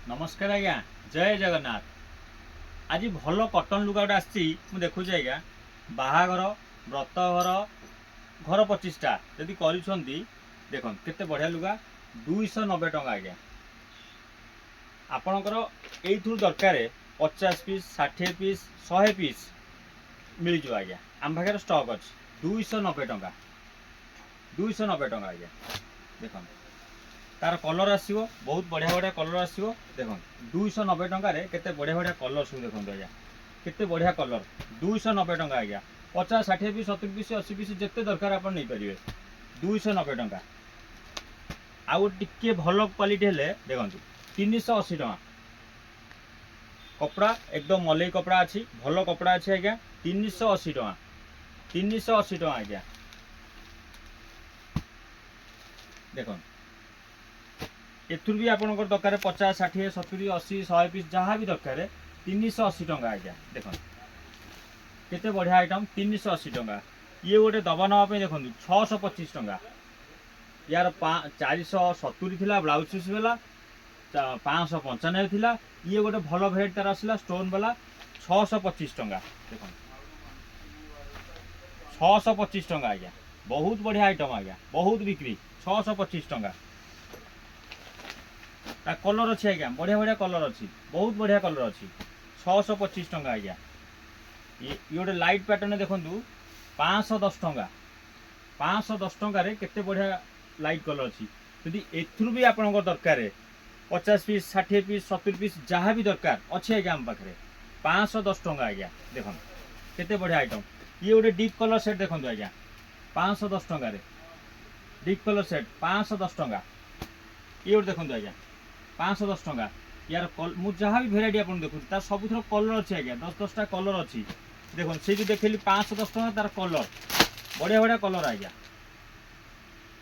नमस्कार आज्ञा जय जगन्नाथ। आज भल कटन लुगा गोटे आसी देखुची आज्ञा बाहागर व्रतघर घर 25टा जदि कर देख केते बढ़िया लुगा 290 टंका आज्ञा। आपणकर यू दरकार 50 पीस 60 पीस 100 पीस मिल जाए आज्ञा। आम पाखे स्टक अच्छी 290 टंका 290 टंका आज्ञा। देख तार कलर आसो बहुत बढ़िया बढ़िया कलर आसो देख 290 टंकार केते बढ़िया बढ़िया कलर सब देखो आज्ञा केते बढ़िया कलर 290 टंका आज्ञा। 50 60 पीस 70 पीस 80 पीस जिते दरकार आप नहीं पारे 290 टंका। आउ टिके भल क्वालिटी हेले देखो 380 टंका कपड़ा एकदम मलई कपड़ा अच्छी भल कपड़ा अच्छी आज्ञा 380 टंका 380 टंका आज्ञा। देखो एथुर भी आपंकर दरकार 50 60 70 80 100 पीस जहाँ भी दरकार 380 टंका आज्ञा। देख केते बढ़िया आइटम 380 टंका। ये गोटे दबा नापी देखो 625 टंका यार 470 थिला ब्लाउज पीस वाला 595 थिला। ये गोटे भल भेराइटी तार आसला स्टोन वाला 625 टंका। देख 625 टंका आज्ञा बहुत बढ़िया आइटम आज्ञा बहुत बिक्री 625 टंका। कलर अच्छी आज्ञा बढ़िया बढ़िया कलर अच्छी बहुत बढ़िया कलर अच्छी 625 टंका आज्ञा। ये गोटे लाइट पैटर्न देखु 510 टंका 510 टंकार केते बढ़िया लाइट कलर अच्छी। यदि एथुर भी आपंकर दरकार 50 पीस 60 पीस 70 पीस जहाँ भी दरकार अच्छे आज्ञा आम पाखे 510 टंका आज्ञा। देख केते बढ़िया आइटम। ये गोटे डीप कलर सेट देखो आज्ञा 510 टंकार डीप कलर सेट 510 टंका। ये गोटे देखो आज्ञा 510 टंका यार मु जहाँ भी भेराइटी आप देखुँ तार सब कलर अच्छी आज्ञा 10-10टा कलर अच्छी। देखो से जो देखली 510 टंका तार कलर बढ़िया बढ़िया कलर आज्ञा।